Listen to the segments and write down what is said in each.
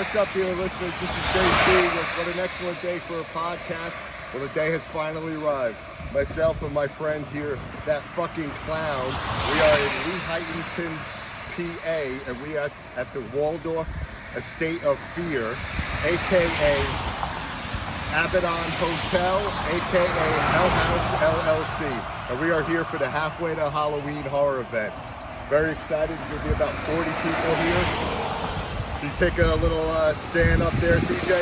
what's up, dear listeners? This is JC with What an Excellent Day for a Podcast. Well, the day has finally arrived. Myself and my friend here, that fucking clown, we are in Lehighton, PA, and we are at the Waldorf Estate of Fear, a.k.a. Abaddon Hotel, a.k.a. Hell House LLC. And we are here for the Halfway to Halloween horror event. Very excited. There's going to be about 40 people here. You take a little stand up there, TJ,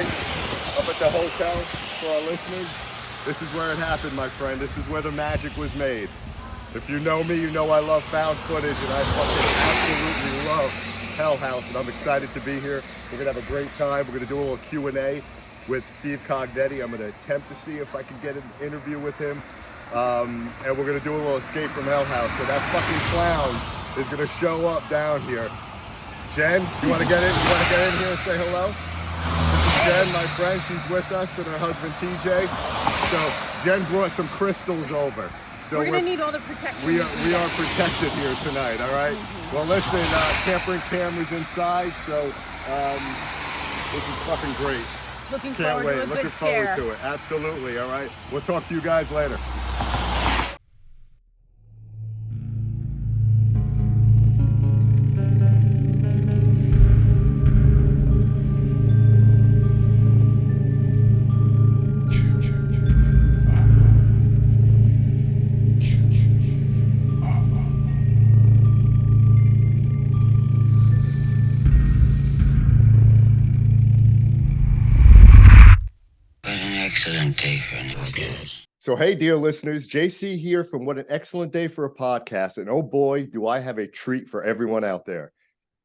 up at the hotel for our listeners. This is where it happened, my friend. This is where the magic was made. If you know me, you know I love found footage, and I fucking absolutely love Hell House, and I'm excited to be here. We're going to have a great time. We're going to do a little Q&A with Steve Cognetti. I'm going to attempt to see if I can get an interview with him. And we're going to do a little escape from Hell House. So that fucking clown is going to show up down here. Jen, you want to get in? You want to get in here and say hello? This is Jen, my friend. She's with us, and her husband TJ. So Jen brought some crystals over. So we're gonna need all the protection. We are protected here tonight. All right. Mm-hmm. Well, listen, can't bring cameras inside, so this is fucking great. Looking Can't forward wait. to a Looking good forward scare. to it. Absolutely. All right. We'll talk to you guys later. Excellent day for an podcast. So, hey, dear listeners, JC here from What an Excellent Day for a Podcast. And oh boy, do I have a treat for everyone out there.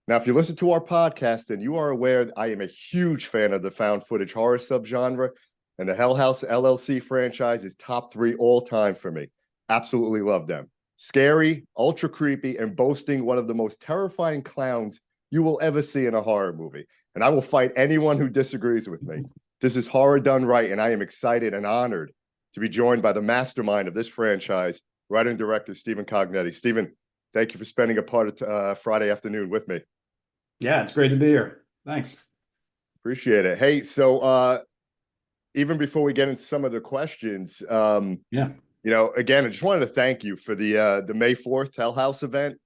Now, if you listen to our podcast, then you are aware that I am a huge fan of the found footage horror subgenre, and the Hell House LLC franchise is top 3 all time for me. Absolutely love them. Scary, ultra creepy, and boasting one of the most terrifying clowns you will ever see in a horror movie. And I will fight anyone who disagrees with me. This is horror done right, and I am excited and honored to be joined by the mastermind of this franchise, writer and director, Stephen Cognetti. Stephen, thank you for spending a part of Friday afternoon with me. Yeah, it's great to be here. Thanks. Appreciate it. Hey, so even before we get into some of the questions, again, I just wanted to thank you for the May 4th Hell House event.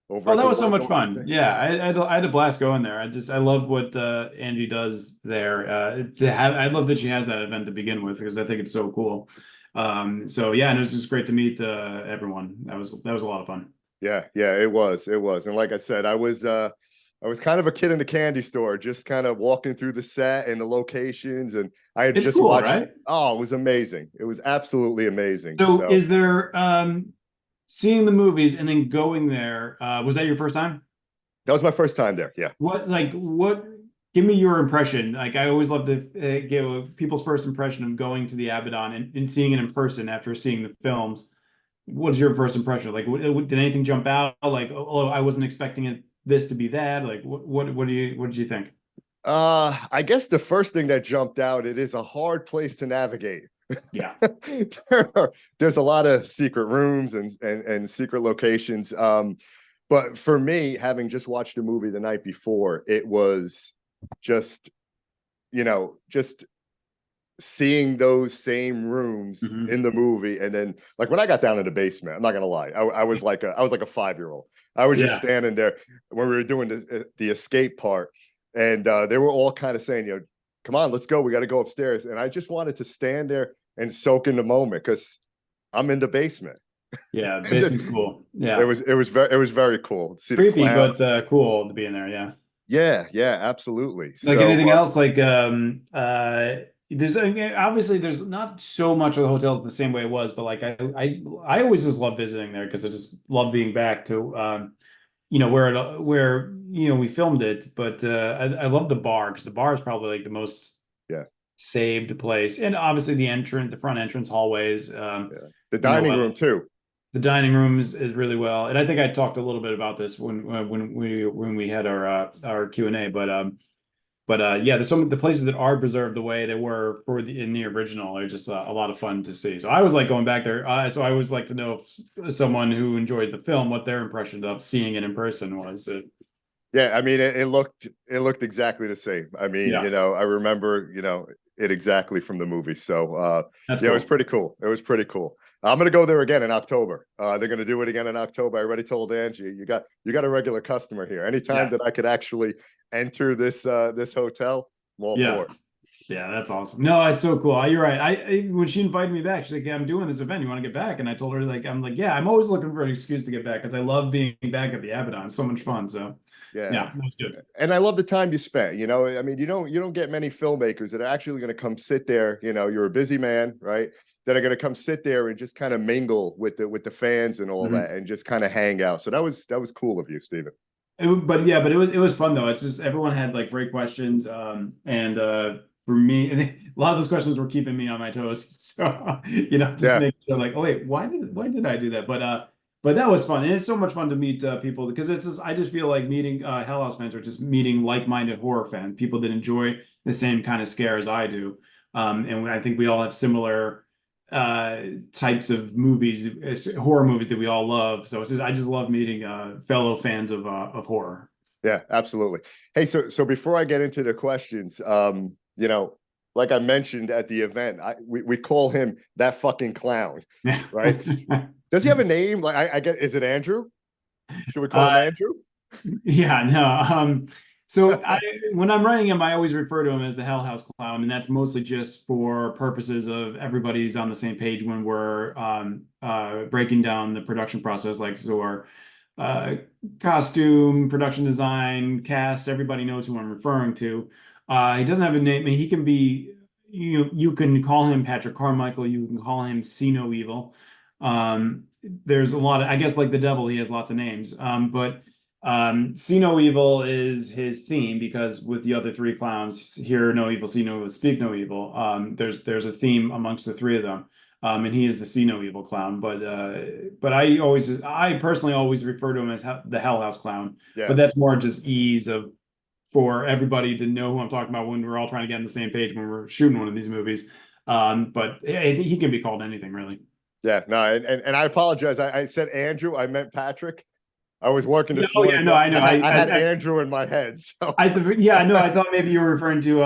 Oh, that was so much fun. Yeah, I had a blast going there. I love what Angie does there. I love that she has that event to begin with, because I think it's so cool. So yeah, and it was just great to meet everyone. That was a lot of fun. Yeah, it was. And like I said, I was kind of a kid in the candy store, just kind of walking through the set and the locations, and I had just cool, watched. Right? Oh, it was amazing. It was absolutely amazing. So is there seeing the movies and then going there, was that your first time? That was my first time there, yeah. Give me your impression. Like, I always love to give people's first impression of going to the Abaddon and seeing it in person after seeing the films. What's your first impression? Like, did anything jump out? Like, oh, I wasn't expecting this to be that. Like, what did you think? I guess the first thing that jumped out, it is a hard place to navigate. Yeah. There's a lot of secret rooms and secret locations. But for me, having just watched a movie the night before, it was just seeing those same rooms in the movie. And then, like, when I got down in the basement, I'm not gonna lie, I was like a 5-year-old. I was just standing there when we were doing the escape part, and they were all kind of saying, come on, let's go. We got to go upstairs. And I just wanted to stand there and soak in the moment, because I'm in the basement. Yeah, the basement's cool. Yeah, it was very cool. See creepy, but cool to be in there. Yeah, absolutely. Like, anything else? Like, there's not so much of the hotels the same way it was, but like I always just love visiting there, because I just love being back to where we filmed it. But I love the bar, because the bar is probably like the most saved place, and obviously the front entrance hallways, the dining room too. The dining room is really well, and I think I talked a little bit about this when we had our Q&A, but there's some of the places that are preserved the way they were in the original are just a lot of fun to see. So I always like going back there. So I always like to know if someone who enjoyed the film, what their impression of seeing it in person was. Yeah, I mean, it looked exactly the same. I mean, Yeah, I remember, it exactly from the movie. So, that's yeah, it was cool. pretty cool. It was pretty cool. I'm gonna go there again in October. They're gonna do it again in October. I already told Angie, you got a regular customer here. Anytime Yeah, that I could actually enter this hotel, I'm all yeah. for it. Yeah, that's awesome. No, it's so cool. You're right. When she invited me back, she's like, "Yeah, I'm doing this event. You want to get back?" And I told her I'm like, "Yeah, I'm always looking for an excuse to get back because I love being back at the Abaddon. It's so much fun." So, Yeah. yeah, that was good. And I love the time you spent. I mean, you don't get many filmmakers that are actually going to come sit there. You're a busy man, right? That are going to come sit there and just kind of mingle with the fans and all Mhm. that, and just kind of hang out. So that was cool of you, Stephen. But yeah, but it was fun though. It's just everyone had like great questions, and for me, a lot of those questions were keeping me on my toes. So just Yeah, make sure like, oh wait, why did I do that? But that was fun, and it's so much fun to meet people because I just feel like meeting Hell House fans or just meeting like-minded horror fans, people that enjoy the same kind of scare as I do, and I think we all have similar types of movies, horror movies that we all love. So I just love meeting fellow fans of horror. yeah, absolutely. Hey, so before I get into the questions, like I mentioned at the event, we call him that fucking clown, Yeah. right? Does he have a name? Like I get, is it Andrew? Should we call him Uh, Andrew? yeah, no. So when I'm writing him, I always refer to him as the Hell House Clown, and that's mostly just for purposes of everybody's on the same page when we're breaking down the production process. Like, so our uh, costume, production design, cast, everybody knows who I'm referring to. He doesn't have a name. I mean, he can be, you can call him Patrick Carmichael, you can call him See No Evil. There's a lot of, I guess, like the devil, he has lots of names. But See No Evil is his theme because with the other three clowns, hear no evil, see no evil, speak no evil. There's a theme amongst the three of them. And he is the see no evil clown. But I personally always refer to him as the Hell House clown. But Yeah. that's more just ease of for everybody to know who I'm talking about when we're all trying to get on the same page when we're shooting one of these movies. But he can be called anything really. Yeah, no, and I apologize. I said Andrew, I meant Patrick. I was working Yeah, this oh morning, yeah, no, so I know. I had Andrew in my head. So Yeah, no, I thought maybe you were referring to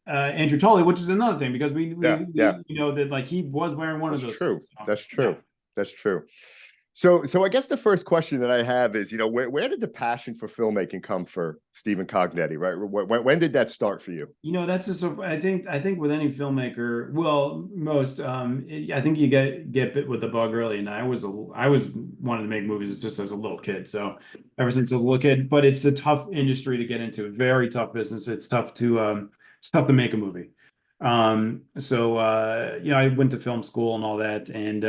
Andrew Tully, which is another thing because yeah, yeah, we know that like he was wearing one of that's those true. things. So, That's yeah. true. That's true. So I guess the first question that I have is, where did the passion for filmmaking come for Stephen Cognetti, right? When did that start for you? That's just I think with any filmmaker, well, most I think you get bit with the bug early, and I was wanting to make movies just as a little kid. So ever since I was a little kid, but it's a tough industry to get into, very tough business. It's tough to make a movie. So I went to film school and all that, and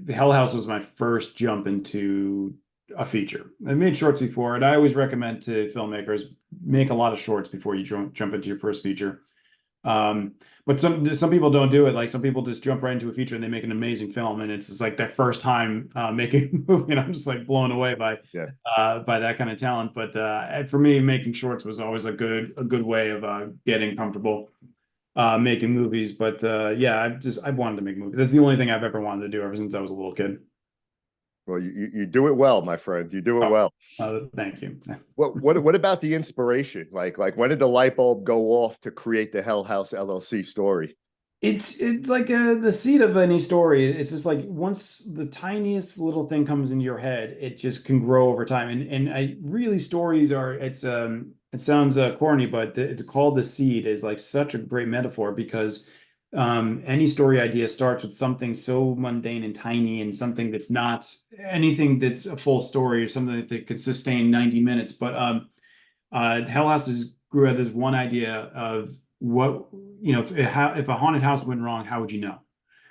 Hell House was my first jump into a feature. I made shorts before, and I always recommend to filmmakers make a lot of shorts before you jump into your first feature. Um, but some people don't do it. Like some people just jump right into a feature and they make an amazing film, and it's just like their first time making a movie, and I'm just like blown away Yeah. by that kind of talent. But for me, making shorts was always a good way of getting comfortable making movies. But yeah, I've wanted to make movies. That's the only thing I've ever wanted to do ever since I was a little kid. Well, you do it well, my friend. You do it Oh, well. thank you. What about the inspiration? Like when did the light bulb go off to create the Hell House LLC story? It's like the seed of any story. It's just like once the tiniest little thing comes into your head, it just can grow over time. And I really stories are it sounds corny, but it's called the seed is like such a great metaphor because any story idea starts with something so mundane and tiny and something that's not anything that's a full story or something that could sustain 90 minutes. But Hell House grew out of this one idea of what if a haunted house went wrong, how would you know?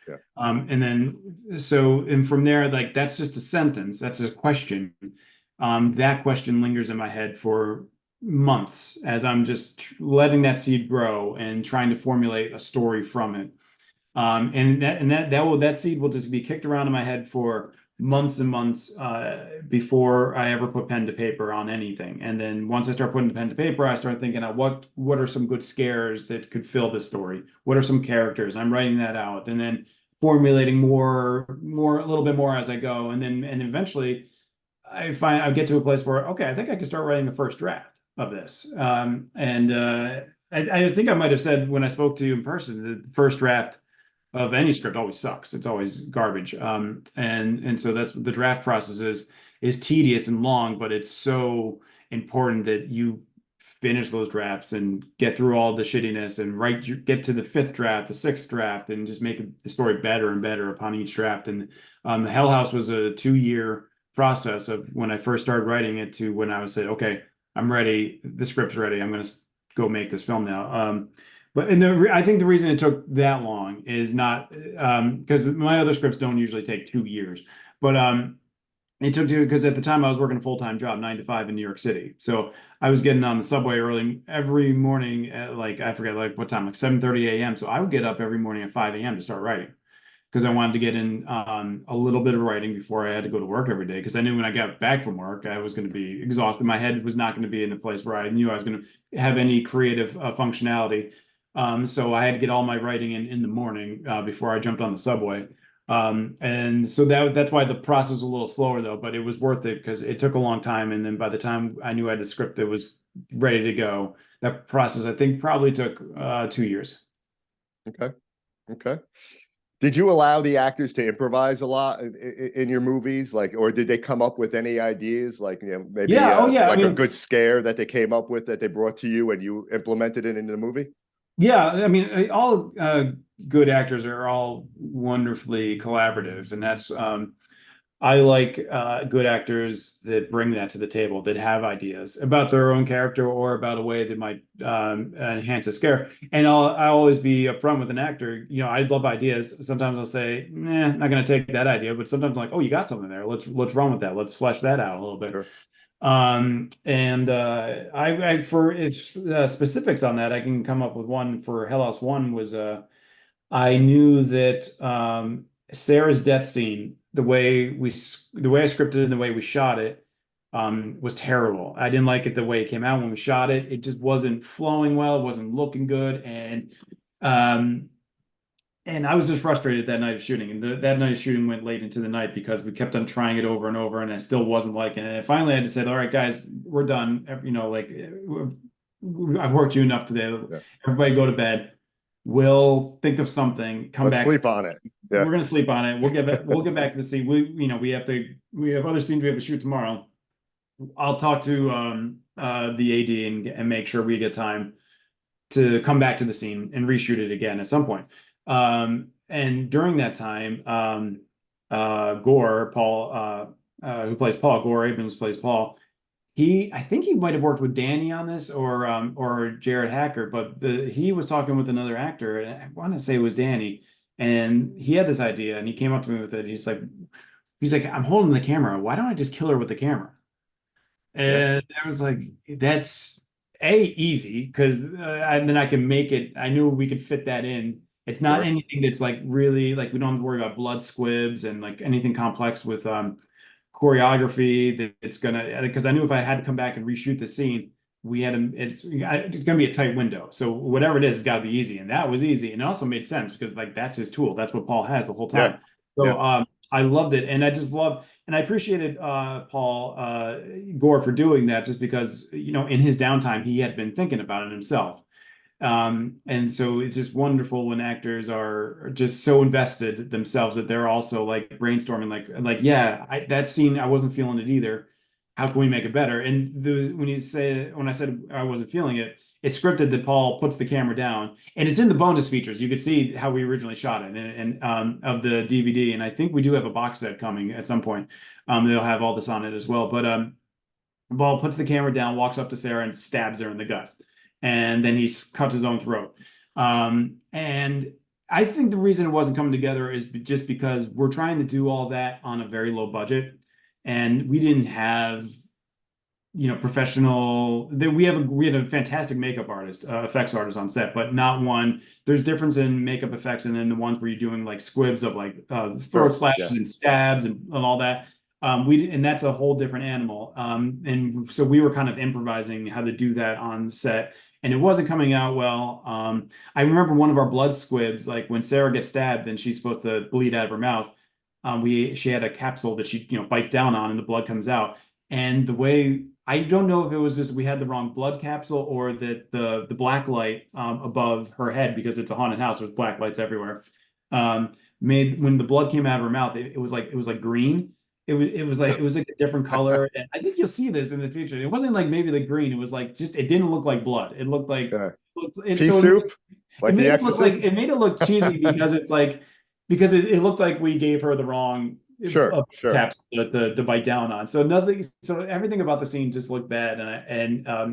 Yeah. And from there, like that's just a sentence, that's a question. That question lingers in my head for months as I'm just letting that seed grow and trying to formulate a story from it. That seed will just be kicked around in my head for months and months before I ever put pen to paper on anything. And then once I start putting pen to paper, I start thinking of what are some good scares that could fill this story? What are some characters? I'm writing that out and then formulating more a little bit more as I go. And then eventually I get to a place where, okay, I think I can start writing the first draft of this. I think I might have said when I spoke to you in person, the first draft of any script always sucks. It's always garbage. And so that's what the draft process is tedious and long, but it's so important that you finish those drafts and get through all the shittiness and get to the fifth draft, the sixth draft, and just make the story better and better upon each draft. And Hell House was a 2 year process of when I first started writing it to when I was said, okay, I'm ready. The script's ready. I'm going to go make this film now. I think the reason it took that long is not because my other scripts don't usually take 2 years, but it took two because at the time I was working a full-time job, 9 to 5 in New York City. So I was getting on the subway early every morning at like I forget like what time, like 7:30 a.m. So I would get up every morning at 5 a.m. to start writing because I wanted to get in a little bit of writing before I had to go to work every day. Because I knew when I got back from work, I was going to be exhausted. My head was not going to be in a place where I knew I was going to have any creative functionality. So I had to get all my writing in the morning before I jumped on the subway. And so that's why the process was a little slower though, but it was worth it because it took a long time. And then by the time I knew I had a script that was ready to go, that process I think probably took 2 years. Okay. Okay. Did you allow the actors to improvise a lot in your movies? Like, or did they come up with any ideas? Like, maybe Yeah. Oh yeah. like a good scare that they came up with that they brought to you and you implemented it in the movie? Yeah, I mean, all good actors are all wonderfully collaborative, and that's I like good actors that bring that to the table, that have ideas about their own character or about a way that might enhance a scare. And I'll always be upfront with an actor. You know, I love ideas. Sometimes I'll say, "Nah, not going to take that idea," but sometimes I'm like, "Oh, you got something there. Let's run with that. Let's flesh that out a little bit." Sure. And I for if specifics on that, I can come up with one for Hell House 1 was I knew that Sarah's death scene, the way I scripted it and the way we shot it was terrible. I didn't like it the way it came out when we shot it. It just wasn't flowing well, it wasn't looking good, um and I was just frustrated that night of shooting. And that night of shooting went late into the night because we kept on trying it over and over, and I still wasn't liking it. And finally, I just said, "All right, guys, we're done. You know, like I've worked you enough today. Yeah. Everybody go to bed. We'll think of something. Come Let's back. sleep on it. Yeah. We're gonna sleep on it. We'll get back to the scene. We have other scenes we have to shoot tomorrow. I'll talk to the AD and make sure we get time to come back to the scene and reshoot it again at some point." And during that time, Gore, who plays Paul, Gore Abrams plays Paul. I think he might have worked with Danny on this or Jared Hacker, but he was talking with another actor, and I want to say it was Danny, and he had this idea, and he came up to me with it. He's like, "I'm holding the camera. Why don't I just kill her with the camera?" And I was like, "That's easy because and then I can make it. I knew we could fit that in. It's not Sure. anything that's like really like we don't have to worry about blood squibs and like anything complex with choreography that it's gonna because I knew if I had to come back and reshoot the scene, it's gonna be a tight window. So whatever it is, it's got to be easy, and that was easy, and it also made sense because like that's his tool. That's what Paul has the whole Yeah. time. So I loved it, and I appreciated Paul Gore for doing that, just because in his downtime he had been thinking about it himself. And so it's just wonderful when actors are just so invested themselves that they're also like brainstorming, like yeah, that scene I wasn't feeling it either. How can we make it better? And when I said I wasn't feeling it, it's scripted that Paul puts the camera down, and it's in the bonus features. You could see how we originally shot it, and of the DVD. And I think we do have a box set coming at some point. They'll have all this on it as well. But Paul puts the camera down, walks up to Sarah, and stabs her in the gut, and then he cuts his own throat. And I think the reason it wasn't coming together is just because we're trying to do all that on a very low budget, and we didn't have professional. We had a fantastic makeup artist, effects artist on set, but not one. There's difference in makeup effects and then the ones where you're doing like squibs of like throat slashes and stabs and all that. And that's a whole different animal. And so we were kind of improvising how to do that on set, and it wasn't coming out well. I remember one of our blood squibs, like when Sarah gets stabbed and she's supposed to bleed out of her mouth. she had a capsule that she bites down on, and the blood comes out. And the way, I don't know if it was just we had the wrong blood capsule, or that the black light above her head, because it's a haunted house, there's black lights everywhere. Made when the blood came out of her mouth, it was like green. It was like a different color. And I think you'll see this in the future. It wasn't like maybe the green. It was like, just, it didn't look like blood. It looked like Yeah. it, Pea so soup, it like The made it look Exorcist. cheesy, because it's like, because it looked like we gave her the wrong Sure, sure. caps to bite down on. So nothing. So everything about the scene just looked bad,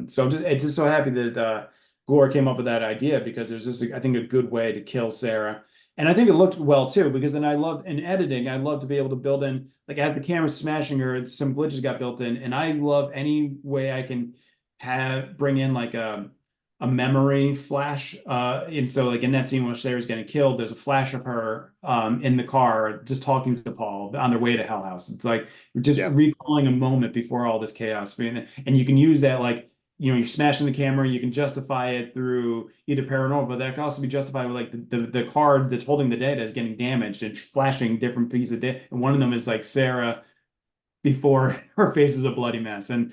so I'm just so happy that Gore came up with that idea, because it was just, I think, a good way to kill Sarah. And I think it looked well too, because then I loved in editing, I love to be able to build in, like, I had the camera smashing her, some glitches got built in, and I love any way I can bring in like a memory flash. And so, like, in that scene when Sarah's getting killed, there's a flash of her in the car just talking to Paul on their way to Hell House. It's like just Yeah. recalling a moment before all this chaos. And you can use that, like, you're smashing the camera, you can justify it through either paranormal, but that can also be justified with, like, the card that's holding the data is getting damaged and flashing different pieces of data. And one of them is like Sarah before her face is a bloody mess. And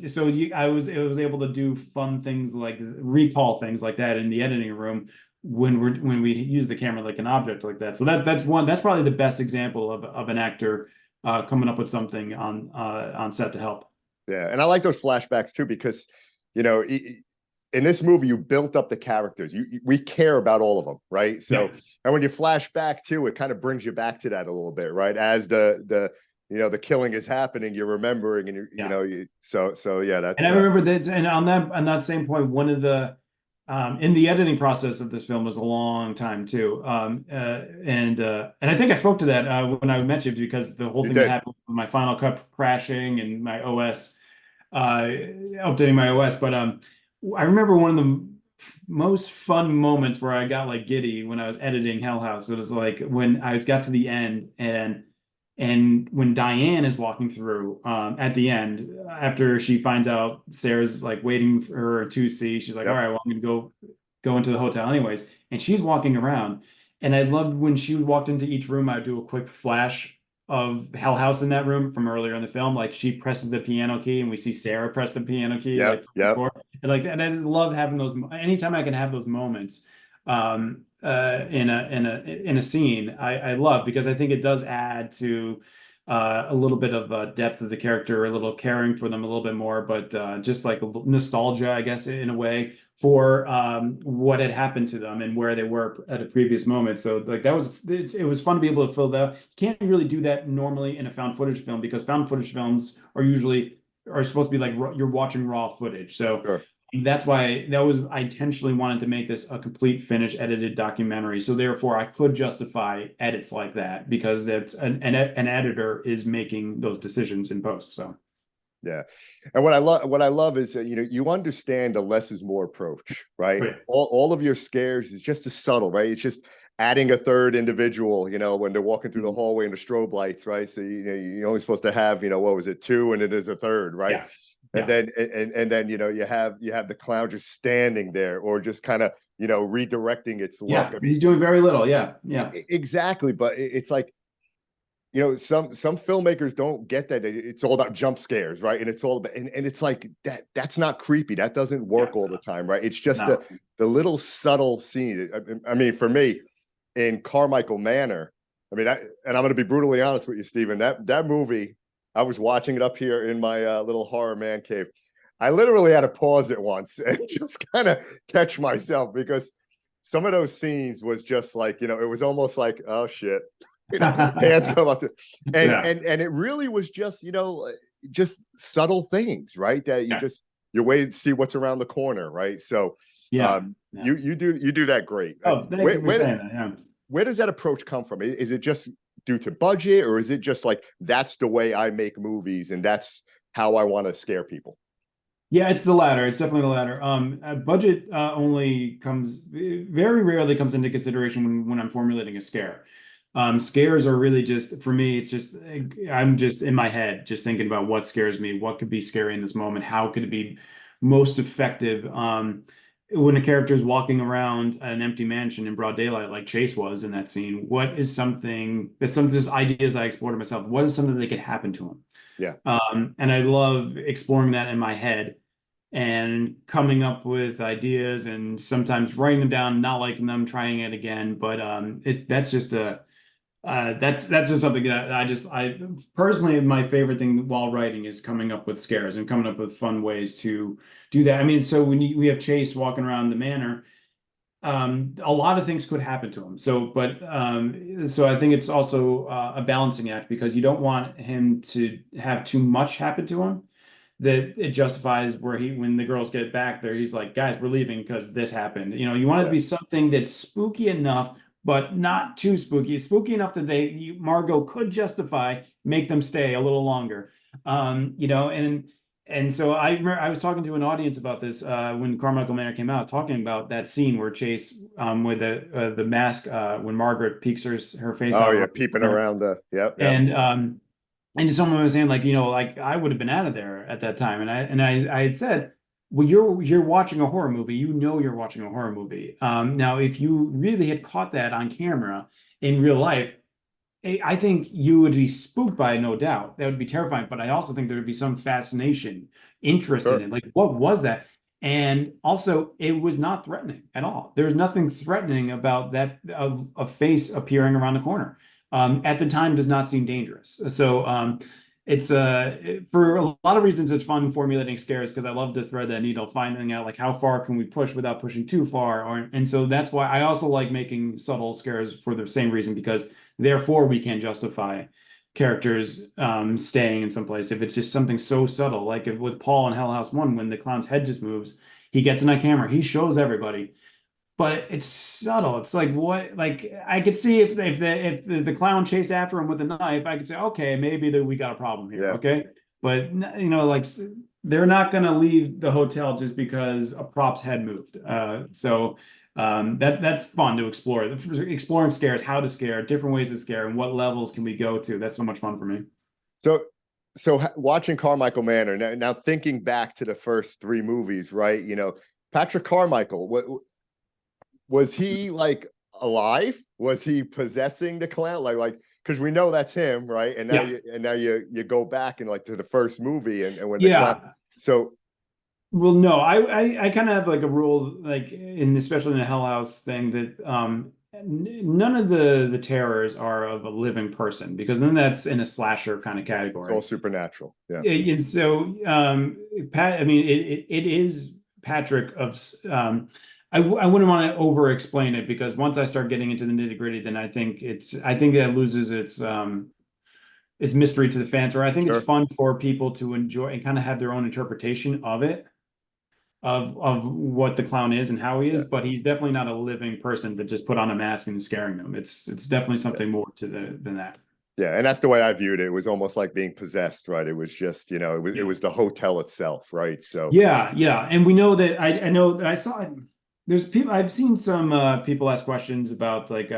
so I was able to do fun things, like recall things like that in the editing room when we use the camera like an object like that. So that's probably the best example of an actor coming up with something on set to help. Yeah, and I like those flashbacks too, because you know, in this movie you built up the characters. We care about all of them, right? So, Yeah. and when you flash back too, it kind of brings you back to that a little bit, right? As the killing is happening, you're remembering, and so yeah, that's. And I remember that, and on that same point, one of the in the editing process of this film was a long time too. And I think I spoke to that when I mentioned, because the whole You thing that did. happened with my Final Cut crashing and my OS updating my OS. But I remember one of the most fun moments where I got like giddy when I was editing Hell House. It was like when I got to the end, and when Diane is walking through at the end, after she finds out Sarah's like waiting for her to see, she's like, all Yep. right, well, I'm gonna go into the hotel anyways. And she's walking around. And I loved when she walked into each room, I'd do a quick flash of Hell House in that room from earlier in the film. Like, she presses the piano key and we see Sarah press the piano key, like, Yep. from Yep. before. And I just love having those. Anytime I can have those moments in a scene, I love, because I think it does add to a little bit of depth of the character, a little caring for them a little bit more, but just like nostalgia, I guess, in a way, for what had happened to them and where they were at a previous moment. So, like, it was fun to be able to fill that. You can't really do that normally in a found footage film, because found footage films are supposed to be like you're watching raw footage. So Sure. that's why I intentionally wanted to make this a complete finished edited documentary. So therefore I could justify edits like that, because that's an editor is making those decisions in post. So Yeah. And what I love is that, you understand the less is more approach, right? yeah. All of your scares is just as subtle, right? It's just adding a third individual, when they're walking through the hallway and the strobe lights, right? So you're only supposed to have, what was it, two, and it is a third, right? Yeah. And Yeah. then you have the clown just standing there, or just kind of redirecting its look. Yeah. I mean, He's doing very little. Yeah. Yeah. exactly, but it's like, some filmmakers don't get that. It's all about jump scares, right? And it's all about, and it's like that's not creepy. That doesn't work all the time, right? It's just No. the little subtle scene. I mean, for me, in Carmichael Manor, I mean, and I'm going to be brutally honest with you, Stephen, that movie, I was watching it up here in my little horror man cave. I literally had to pause it once and just kind of catch myself, because some of those scenes was just like, it was almost like, oh shit. Hands come up to, and Yeah. and it really was just just subtle things, right? That Yeah. you wait to see what's around the corner, right? So Yeah. Yeah. you do that great. Oh, thank you for saying that. Yeah. Where does that approach come from? Is it just due to budget, or is it just like, that's the way I make movies and that's how I want to scare people? Yeah, it's the latter. It's definitely the latter. Budget only very rarely comes into consideration when I'm formulating a scare. Scares are really just, for me, it's just, I'm just in my head, just thinking about what scares me, what could be scary in this moment, how could it be most effective. when a character is walking around an empty mansion in broad daylight, like Chase was in that scene, what is something that's some of these ideas I explored myself? What is something that could happen to him? Yeah. And I love exploring that in my head and coming up with ideas and sometimes writing them down, not liking them, trying it again. But that's just a that's just something that I personally, my favorite thing while writing is coming up with scares and coming up with fun ways to do that. I mean, so when we have Chase walking around the manor, a lot of things could happen to him. So I think it's also a balancing act because you don't want him to have too much happen to him that it justifies where when the girls get back there, he's like, guys, we're leaving because this happened. You want it to Yeah. be something that's spooky enough, but not too spooky. Spooky enough that Margot could justify, make them stay a little longer. And so I remember I was talking to an audience about this when Carmichael Manor came out, talking about that scene where Chase, with the mask, when Margaret peeks her face Oh out yeah, around peeping the corner. around the. Yep. Yep. And someone was saying, like, like I would have been out of there at that time. And I had said, well, you're watching a horror movie. You're watching a horror movie. Now, if you really had caught that on camera in real life, I think you would be spooked by it, no doubt. That would be terrifying. But I also think there would be some fascination, interest in Sure. it. Like, what was that? And also, it was not threatening at all. There's nothing threatening about that of a face appearing around the corner. At the time, does not seem dangerous. So it's for a lot of reasons, it's fun formulating scares because I love to thread that needle, finding out like how far can we push without pushing too far. And so that's why I also like making subtle scares for the same reason because therefore we can justify characters staying in some place if it's just something so subtle, like with Paul in Hell House 1, when the clown's head just moves, he gets in that camera, he shows everybody, but it's subtle. It's like what, like I could see if the clown chased after him with a knife, I could say, okay, maybe that we got a problem here, Yeah. okay, but like they're not gonna leave the hotel just because a prop's head moved. That's fun to explore. Exploring scares, how to scare, different ways to scare, and what levels can we go to. That's so much fun for me. So, watching Carmichael Manor now, thinking back to the first three movies, right? Patrick Carmichael, was he like alive? Was he possessing the clown? Like, because we know that's him, right? And now you go back and like to the first movie and when the clown. So. Well, no, I kind of have like a rule, like especially in the Hell House thing, that none of the terrors are of a living person because then that's in a slasher kind of It's category. all supernatural. Yeah. And so, Pat, I mean, it is Patrick of. I wouldn't want to over explain it because once I start getting into the nitty gritty, then I think that loses its mystery to the fans. Or I think it's Sure. fun for people to enjoy and kind of have their own interpretation of it, of what the clown is and how he is. Yeah. But he's definitely not a living person that just put on a mask and is scaring them. It's definitely something more than that. Yeah, and that's the way I viewed it. It was almost like being possessed, right? It was just, it was the hotel itself, right? So yeah, and we know that I know that I saw there's people I've seen some people ask questions about like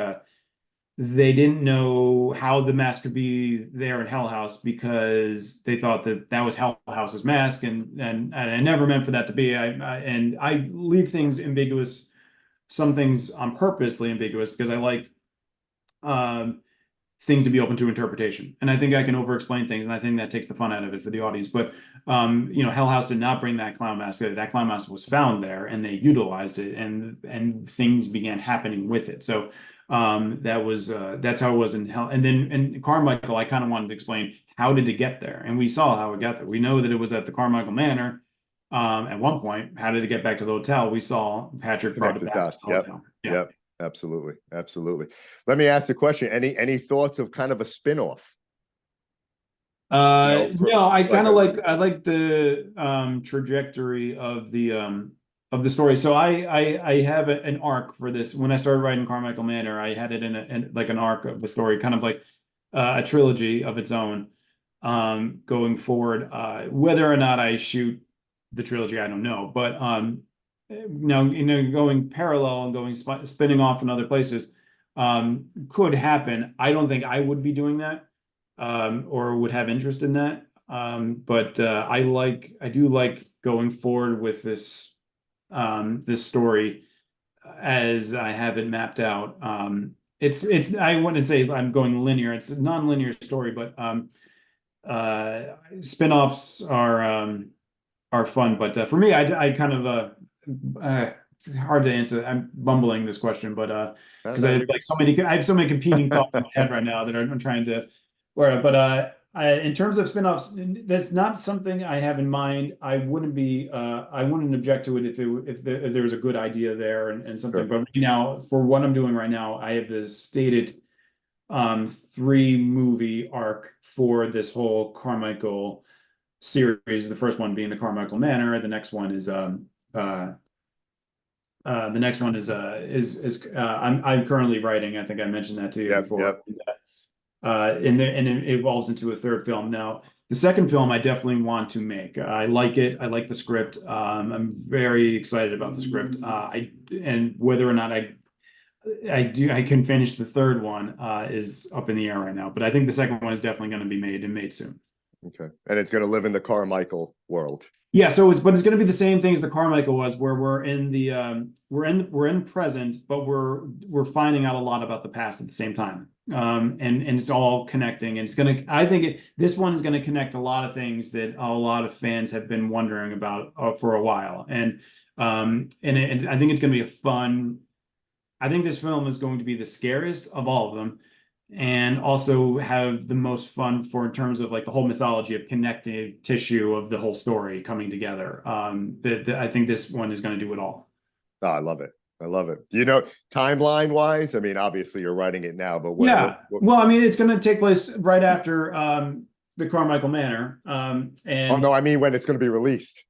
they didn't know how the mask could be there in Hell House because they thought that was Hell House's mask, and I never meant for that to be. I leave things ambiguous, some things on purposely ambiguous because I like um things to be open to interpretation. And I think I can over explain things, and I think that takes the fun out of it for the audience. But Hell House did not bring that clown mask. That clown mask was found there, and they utilized it, and things began happening with it. So that's how it was in Hell. And then Carmichael, I kind of wanted to explain how did it get there, and we saw how it got there. We know that it was at the Carmichael Manor. At one point, how did it get back to the hotel? We saw Patrick brought it connected back to dots. the hotel. Yeah. Yep. Absolutely. Absolutely. Let me ask the question. Any thoughts of kind of a spin-off? No, I kind of like I like the trajectory of the story. So I have an arc for this. When I started writing Carmichael Manor, I had it in like an arc of the story, kind of like a trilogy of its own, going forward. Whether or not I shoot the trilogy, I don't know. But now going parallel and going spinning off in other places could happen. I don't think I would be doing that or would have interest in that. But I do like going forward with this this story as I have it mapped out. It's I wouldn't say I'm going linear. It's a non-linear story, but spin-offs are fun. But for me, I kind of it's hard to answer. I'm bumbling this question, but because I have like I have so many competing thoughts in my head right now that I'm trying to where. But in terms of spin-offs, that's not something I have in mind. I wouldn't object to it if there was a good idea there and something. But right now, for what I'm doing right now, I have this stated 3-movie arc for this whole Carmichael series. The first one being the Carmichael Manor. I'm currently writing. I think I mentioned that to you before. Yep. And it evolves into a third film. Now, the second film I definitely want to make. I like it. I like the script. I'm very excited about the script. And whether or not I can finish the third one is up in the air right now. But I think the second one is definitely going to be made soon. Okay, and it's going to live in the Carmichael world. Yeah, so it's going to be the same thing as the Carmichael was, where we're in the we're in present, but we're finding out a lot about the past at the same time, and it's all connecting, and I think this one is going to connect a lot of things that a lot of fans have been wondering about for a while, and I think it's going to be a fun. I think this film is going to be the scariest of all of them, and also have the most fun in terms of like the whole mythology of connective tissue of the whole story coming together. I think this one is going to do it all. Oh, I love it. I love it. Do you know timeline wise? I mean, obviously you're writing it now, but well, I mean, it's going to take place right after the Carmichael Manor. Oh no, I mean when it's going to be released.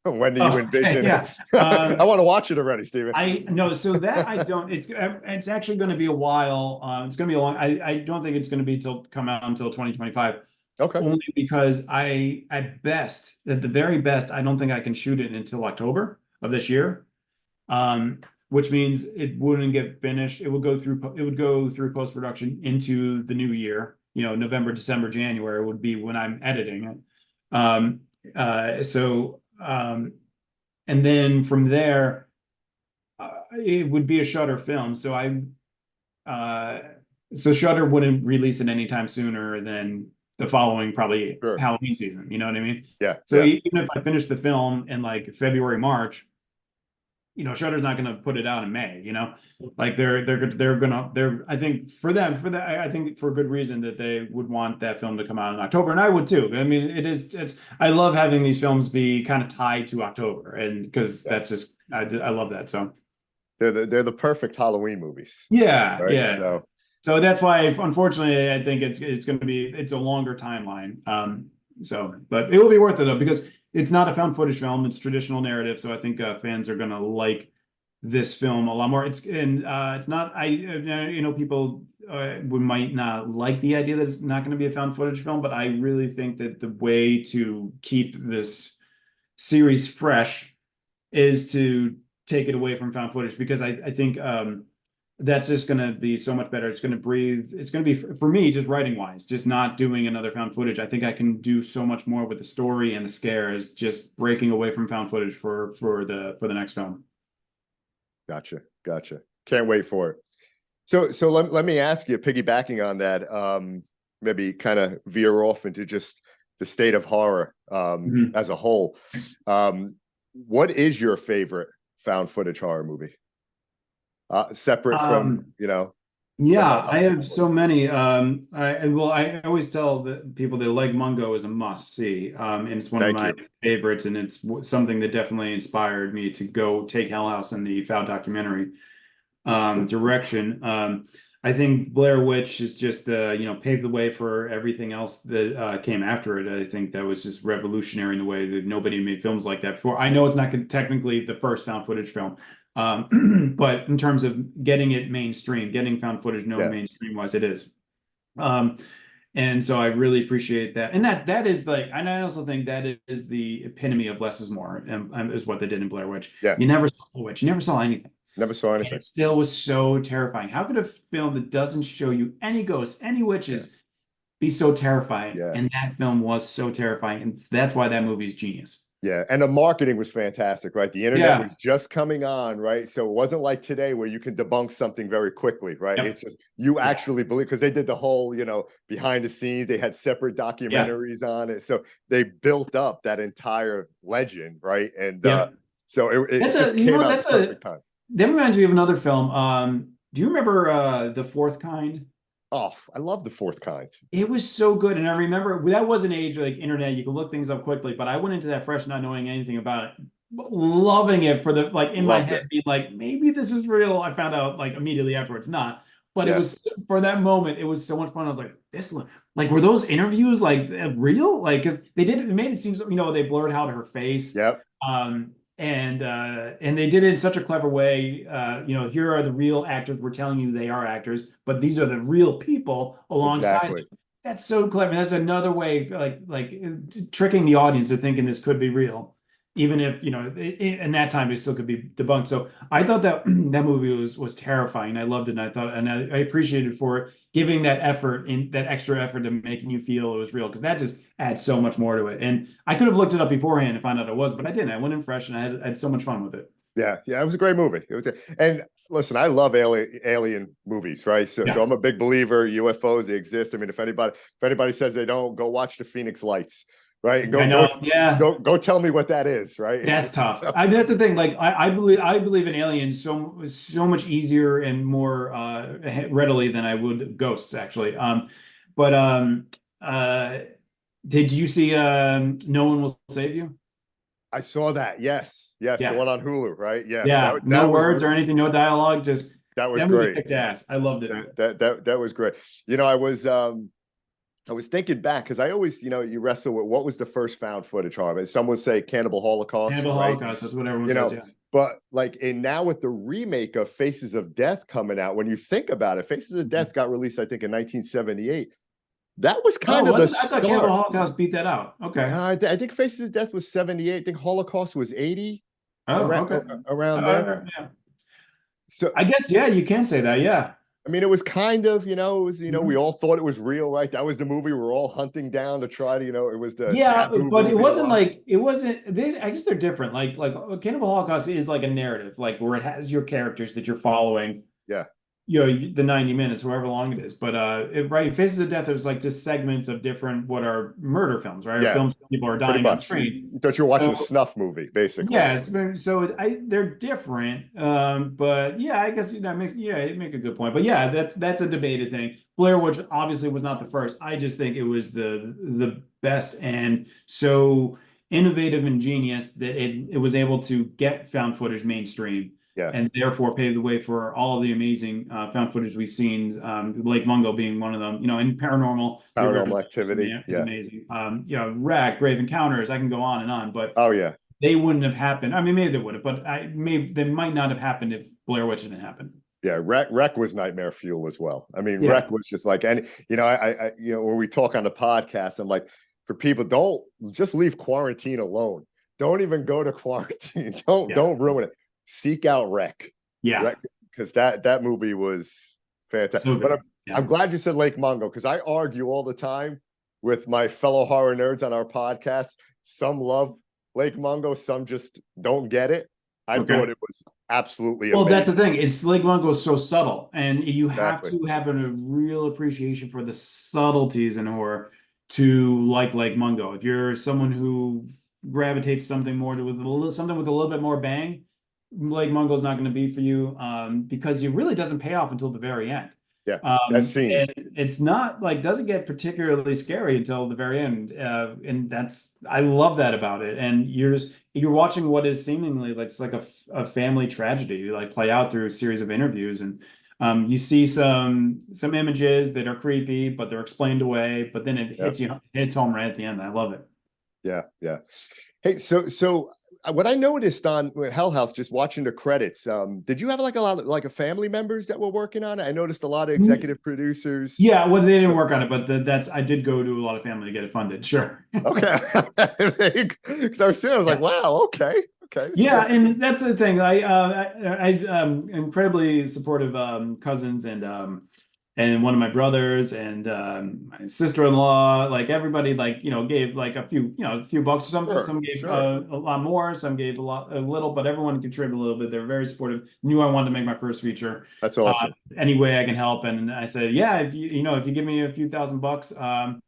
When do you envision it? I want to watch it already, Stephen. I know, so that I don't. It's actually going to be a while. It's going to be a long. I don't think it's going to be come out until 2025. Okay. Only because at the very best, I don't think I can shoot it until October of this year. Which means it wouldn't get finished. It would go through post-production into the new year. You know, November, December, January would be when I'm editing it. And then from there, it would be a Shudder film. So Shudder wouldn't release it anytime sooner than the following probably Halloween season. You know what I mean? Yeah. So even if I finish the film in like February, March, you know, Shudder's not going to put it out in May, you know, like I think for them, I think for good reason that they would want that film to come out in October, and I would too. I mean, I love having these films be kind of tied to October, and because that's just, I love that. So they're the perfect Halloween movies. Yeah. Right? Yeah. So that's why, unfortunately, I think it's a longer timeline. But it will be worth it though, because it's not a found footage film. It's traditional narrative. So I think fans are going to like this film a lot more. It's not, people might not like the idea that it's not going to be a found footage film, but I really think that the way to keep this series fresh is to take it away from found footage, because I think that's just going to be so much better. It's going to breathe. It's going to be, for me, just writing wise, just not doing another found footage. I think I can do so much more with the story and the scares, just breaking away from found footage for the next film. Gotcha. Can't wait for it. So let me ask you, piggybacking on that, maybe kind of veer off into just the state of horror as a whole. What is your favorite found footage horror movie? Separate from, Yeah, I have so many. I always tell the people that Leg Mungo is a must see. And it's one of my favorites, and it's something that definitely inspired me to go take Hell House in the found documentary direction. I think Blair Witch is just paved the way for everything else that came after it. I think that was just revolutionary in the way that nobody made films like that before. I know it's not technically the first found footage film, but in terms of getting it mainstream, getting found footage known mainstream wise, it is. And so I really appreciate that. And that is like, and I also think that is the epitome of less is more, is what they did in Blair Witch. Yeah. You never saw a witch, you never saw anything. Never saw anything. And it still was so terrifying. How could a film that doesn't show you any ghosts, any witches, be so terrifying? Yeah. And that film was so terrifying. And that's why that movie is genius. Yeah, and the marketing was fantastic, right? The internet Yeah. was just coming on, right? So it wasn't like today where you can debunk something very quickly, right? Yep. It's just you Yeah. actually believe because they did the whole, behind the scenes, they had separate Yeah. documentaries on it. So they built up that entire legend, right? And Yep. so it That's just a, you came know, out that's the perfect a, time. that reminds me of another film. Do you remember The Fourth Kind? Oh, I love the fourth kind. It was so good. And I remember that was an age like internet, you could look things up quickly, but I went into that fresh, not knowing anything about it, but loving it for the like in my Loved head, it. being like, maybe this is real. I found out like immediately afterwards, not. But it Yeah. was for that moment, it was so much fun. I was like, this like were those interviews like real? Like, because they did it made it seem so, they blurred out her face. Yep. And they did it in such a clever way. Here are the real actors. We're telling you they are actors, but these are the real people alongside Exactly. them. That's so clever. That's another way, like tricking the audience to thinking this could be real, even if in that time it still could be debunked. So I thought that that movie was terrifying. I loved it, and I appreciated for giving that effort in that extra effort to making you feel it was real because that just adds so much more to it. And I could have looked it up beforehand and found out it was, but I didn't. I went in fresh and I had so much fun with it. Yeah, yeah, it was a great movie. And listen, I love alien movies, right? So Yeah, I'm a big believer UFOs they exist. I mean, if anybody says they don't, go watch the Phoenix Lights, right? I Go go know. Yeah. go tell me what that is, right? That's tough. That's the thing. Like I believe in aliens so much easier and more readily than I would ghosts actually. But uh, did you see No One Will Save You? I saw that. Yes, yes, the Yeah, one on Hulu, right? Yeah, that yeah. No that was words or anything, no dialogue. Just that was that movie great. kicked ass. I loved it. That was great. I was thinking back because I always, you wrestle with what was the first found footage horror. Some would say Cannibal Holocaust, Cannibal right? Holocaust. That's what everyone You says. know, Yeah. but and now with the remake of Faces of Death coming out, when you think about it, Faces of Mhm. Death got released, I think, in 1978. That was Oh, kind of the was it? I thought Cannibal start. Holocaust beat that out. Okay. I think Faces of Death was 78. I think Holocaust was 80, Oh, around okay. around there. Yeah. So I guess yeah, you can say that. Yeah. I mean, it was kind of, we Mhm. all thought it was real, right? That was the movie we were all hunting down to try to, it was the Yeah, taboo but it movie to wasn't watch. like it wasn't. I guess they're different. Like Cannibal Holocaust is like a narrative, like where it has your characters that you're following. Yeah, The 90 minutes, however long it is. But right, Faces of Death, there's like just segments of different what are murder films, right? Or yeah, films where people are pretty dying on much. screen. You thought you were watching a So snuff movie, basically. yeah, they're different. But yeah, I guess that makes you make a good point. But yeah, that's a debated thing. Blair Witch obviously was not the first. I just think it was the best and so innovative and genius that it was able to get found footage mainstream Yeah, and therefore pave the way for all of the amazing found footage we've seen. Lake Mungo being one of them. In Paranormal, the original Paranormal Activity. is Yeah. amazing. Wreck, Grave Encounters. I can go on and on, but Oh yeah. they wouldn't have happened. I mean, maybe they would have, but they might not have happened if Blair Witch didn't happen. Yeah, Wreck was nightmare fuel as well. I mean, Yeah. Wreck was just like, and when we talk on the podcast, I'm like, for people, don't just leave quarantine alone. Don't even go to quarantine. Don't Yeah. don't ruin it. Seek out Wreck. Yeah. Because that movie was fantastic. So But good. I'm glad you said Lake Mungo because I argue all the time with my fellow horror nerds on our podcast. Some love Lake Mungo, some just don't get it. I Okay. thought it was absolutely Well, amazing. that's the thing. It's Lake Mungo is so subtle, and you have Exactly. to have a real appreciation for the subtleties in horror to like Lake Mungo. If you're someone who gravitates something more to something with a little bit more bang, Lake Mungo is not going to be for you because it really doesn't pay off until the very end. Yeah, that scene. And it's not like doesn't get particularly scary until the very end, and I love that about it. And you're watching what is seemingly like it's like a family tragedy like play out through a series of interviews, and you see some images that are creepy, but they're explained away. But then it hits home right at the end. I love it. Yeah, yeah. Hey, so what I noticed on Hell House, just watching the credits, did you have like a lot of like family members that were working on it? I noticed a lot of executive producers. Yeah, well, they didn't work on it, but I did go to a lot of family to get it funded. Sure. Okay. Because I was like, wow, okay. Yeah, and that's the thing. I incredibly supportive cousins and and one of my brothers and my sister-in-law, like everybody, like gave like a few bucks. Some gave Sure. a lot more, some gave a little, but everyone contributed a little bit. They're very supportive. Knew I wanted to make my first feature. That's awesome. Any way I can help, and I said, yeah, if you give me a few $1,000,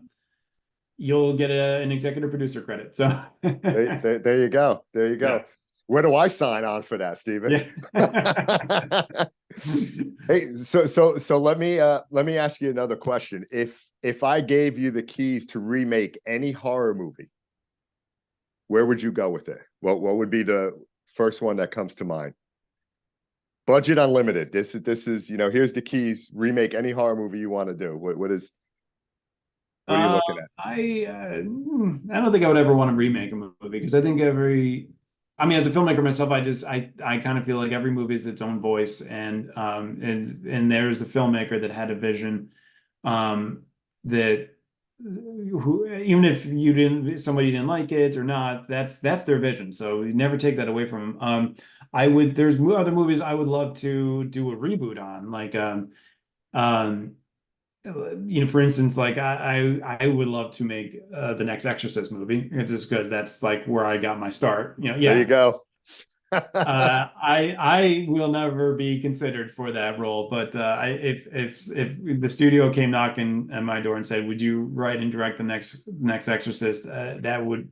you'll get an executive producer credit. So There you go. There you yeah, go. Where do I sign on for that, Stephen? yeah. Hey, so let me ask you another question. If I gave you the keys to remake any horror movie, where would you go with it? What would be the first one that comes to mind? Budget unlimited. This is here's the keys. Remake any horror movie you want to do. What are you looking at? I don't think I would ever want to remake a movie because I think I mean, as a filmmaker myself, I kind of feel like every movie is its own voice, and there's a filmmaker that had a vision, that who even if somebody didn't like it or not, that's their vision. So you never take that away from them. There's other movies I would love to do a reboot on, like um for instance, like I would love to make the next Exorcist movie, just because that's like where I got my start. There you Yeah. go. I will never be considered for that role, but if the studio came knocking at my door and said, "Would you write and direct the next Exorcist?" That would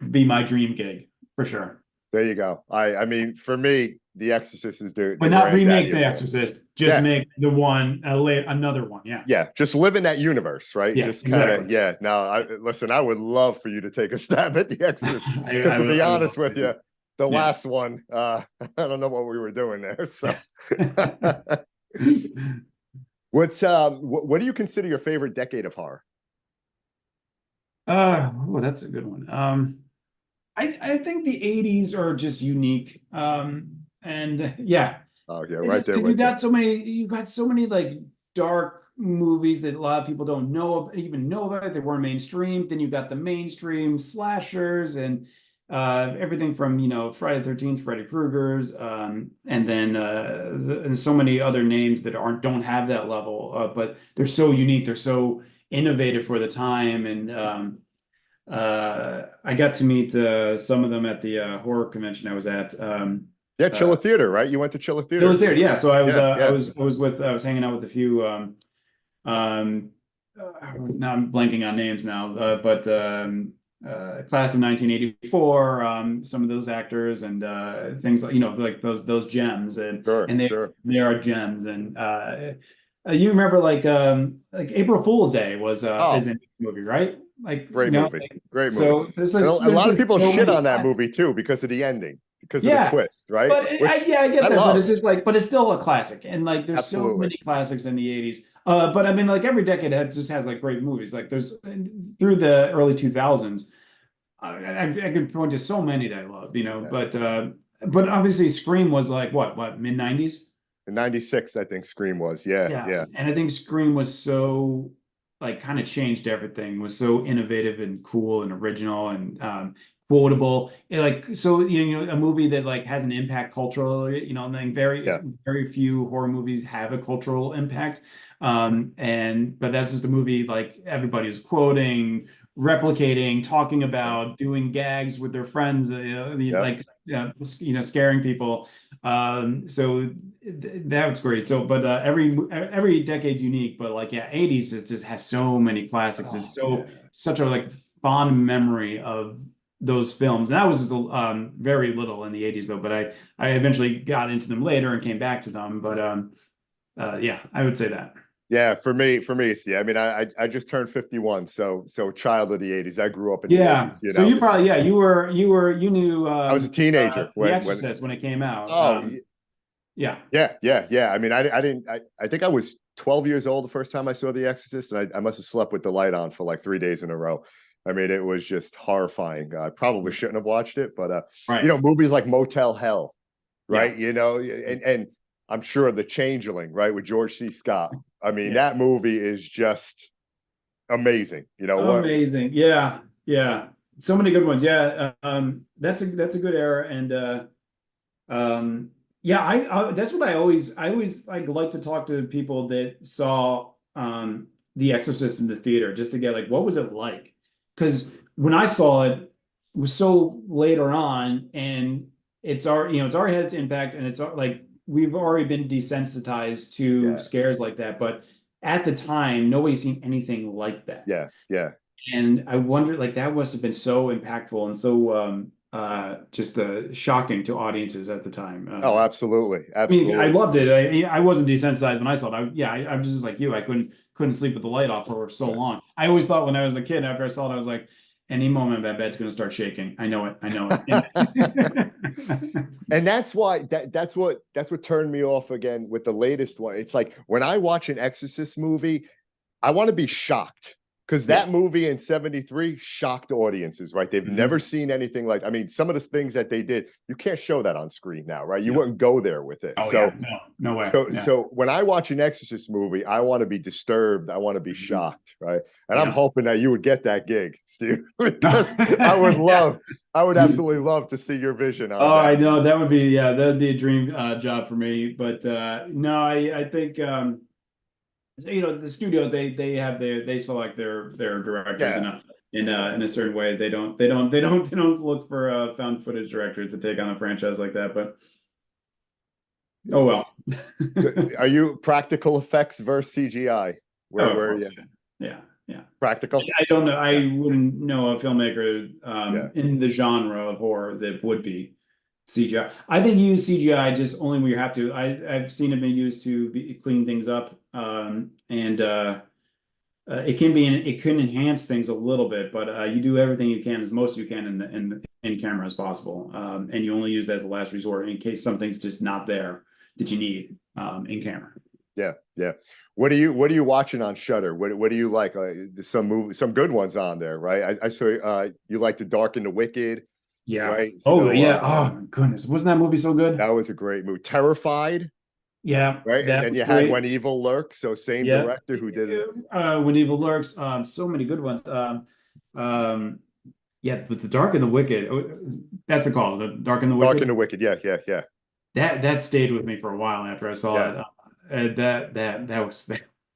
be my dream gig for sure. There you go. I mean, for me, The Exorcist is the But not granddaddy remake of The them. Exorcist, just Yeah, make another one. Yeah. yeah. Just live in that universe, right? Yeah, Just kind of, exactly. yeah. Now, listen. I would love for you to take a stab at The Exorcist, because to be I would love honest with to. you, the Yeah. last one, I don't know what we were doing there. So, what do you consider your favorite decade of horror? Oh, that's a good one. I think the 80s are just unique. And yeah, Oh, yeah, it's right just there because with you. you got so many like dark movies that a lot of people don't even know about. They weren't mainstream. Then you got the mainstream slashers and everything from Friday the 13th, Freddy Krueger's, and then and so many other names that don't have that level, but they're so unique. They're so innovative for the time, and I got to meet some of them at the horror convention I was at. Yeah, Uh, Chilla Theater, right? You went to Chilla it was Theater. there, yeah. So Yeah, yeah. I was hanging out with a few. Now I'm blanking on names now, but class of 1984. Some of those actors and things like like those gems, Sure, and sure. they are gems. And you remember like April Fool's Day was is Oh, in the movie, right? Like great movie. Great movie. so And a there's lot of just people so shit many on that classics. movie too because of the ending, because of the Yeah, twist, right? but Which I get I that. But it's love. just like, but it's still a classic, and like there's so Absolutely. many classics in the 80s. But I mean, like every decade just has like great movies. Like there's through the early 2000s, I can point to so many that I love, Yeah. but obviously Scream was like what mid 90s. In 96, I think Scream was. Yeah, Yeah, yeah, and I think Scream was so like kind of changed everything, was so innovative and cool and original and quotable. Like so, a movie that like has an impact culturally, and like yeah, very few horror movies have a cultural impact. And but that's just a movie like everybody is quoting, replicating, talking yeah, about, doing gags with their friends, yeah. like scaring people. So that's great. So, but every decade's unique. But like, yeah, 80s just has so many classics and Oh, yeah. such a like fond memory of those films. And I was very little in the 80s though, but I eventually got into them later and came back to them. But yeah, I would say that. Yeah, for me, it's, yeah. I mean, I just turned 51, so child of the 80s. I grew up in the Yeah. 80s, So you probably yeah you knew I was a teenager The when Exorcist when it came out. oh, Yeah. yeah, yeah, yeah. I mean, I didn't. I think I was 12 years old the first time I saw The Exorcist, and I must have slept with the light on for like 3 days in a row. I mean, it was just horrifying. I probably shouldn't have watched it, but Right. movies like Motel Hell, Yeah. right? And I'm sure The Changeling, right, with George C. Scott. I mean, Yeah. that movie is just amazing. What? Amazing. Yeah. Yeah. So many good ones. Yeah. That's a good era. And um Yeah, I that's what I always like to talk to people that saw The Exorcist in the theater just to get like what was it like? Because when I saw it, it was so later on, and it's already had its impact, and like we've already been desensitized to Yeah, scares like that. But at the time, nobody's seen anything like that. yeah, yeah. And I wonder, like, that must have been so impactful and so just shocking to audiences at the time. Oh, absolutely, I mean, I absolutely. loved it. I wasn't desensitized when I saw it. I'm just like you. I couldn't sleep with the light off for so Yeah. long. I always thought when I was a kid, after I saw it, I was like, any moment that bed's going to start shaking. I know it. I know it. And that's why that's what turned me off again with the latest one. It's like when I watch an Exorcist movie, I want to be shocked because Yeah. that movie in 73 shocked audiences, right? They've never Mhm. seen anything like, I mean, some of the things that they did, you can't show that on screen now, right? You Yeah. wouldn't go there with it. Oh So yeah. No. No way. so Yeah. so when I watch an Exorcist movie, I want to be disturbed. I want to be Mhm. shocked, right? And I'm Yeah. hoping that you would get that gig, Steve, because I would Yeah. absolutely love to see your vision Oh, on I that. know that would be a dream job for me. But no, I think the studios they select their directors Yeah, yeah. in a certain way. They don't look for found footage directors to take on a franchise like that. But oh well. So are you practical effects versus CGI? Oh, Where of are course. you? Yeah. Yeah. Yeah. Practical? I don't know. Yeah, I wouldn't know a filmmaker yeah, in the genre of horror that would be CGI. I think you use CGI just only when you have to. I've seen it being used to clean things up, and it can enhance things a little bit, but you do everything you can as most you can in camera as possible, and you only use that as a last resort in case something's just not there that you need in camera. yeah, yeah. What are you watching on Shutter? What do you like? There's some good ones on there, right? I saw you like to Darken the Wicked, Yeah. right? Oh So yeah. Oh my goodness. Wasn't that movie so that good? was a great movie. Terrified, Yeah, right? And that then was you had great. When Evil Lurks, so same Yeah. director who did it. When Evil Lurks, so many good ones. Um, yeah, but The Dark and the Wicked, that's the call, The Dark and the Darken the Wicked. Wicked, yeah, yeah, yeah, That stayed with me for a while after I saw yeah, it. That was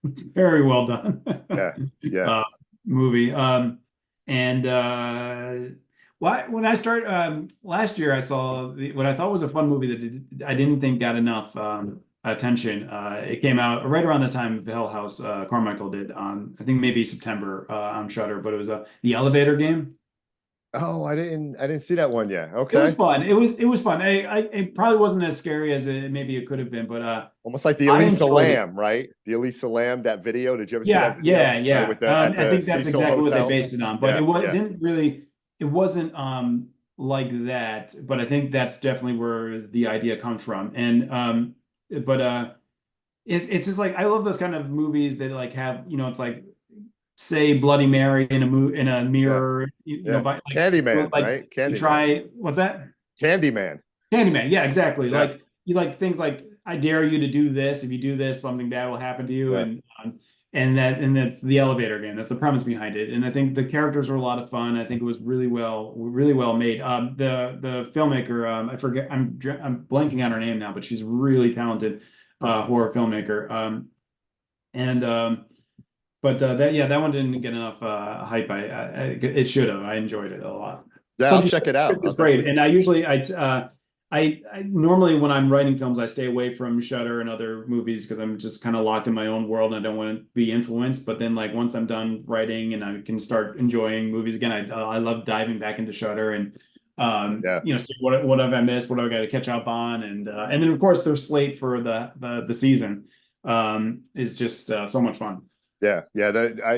very well done. yeah, yeah. uh, movie. And when I started last year, I saw what I thought was a fun movie that I didn't think got enough attention. It came out right around the time of Hell House. Carmichael did on I think maybe September on Shudder, but it was The Elevator Game. Oh, I didn't see that one yet. It was Okay. fun. It was fun. It probably wasn't as scary as maybe it could have been, but Almost like the I Elisa enjoyed it. Lamb, right? The Elisa Lamb, that video. Did you ever see that Yeah, video? yeah, Right, yeah. with the at I the think that's Cecil exactly what they Hotel. based it on, but Yeah, it yeah, didn't really, it wasn't like that. But I think that's definitely where the idea comes from. And but it's just like I love those kind of movies that like have it's like say Bloody Mary in a yeah, mirror, yeah. by Candyman, like right? you Candyman. try what's that? Candyman. Candyman, yeah, exactly. Yeah, Like you like things like I dare you to do this. If you do this, something bad will happen to you, yeah, and that's the elevator game. That's the premise behind it. And I think the characters were a lot of fun. I think it was really well made. The filmmaker, I forget, I'm blanking on her name now, but she's a really talented horror filmmaker. And That that one didn't get enough hype. It should have. I enjoyed it a lot. yeah. I'll But check it out. I'll it's great. definitely. And I normally when I'm writing films, I stay away from Shudder and other movies because I'm just kind of locked in my own world and I don't want to be influenced. But then like once I'm done writing and I can start enjoying movies again, I love diving back into Shudder and Yeah, see what have I missed, what have I got to catch up on, and then of course their slate for the season is just so much fun. yeah, yeah.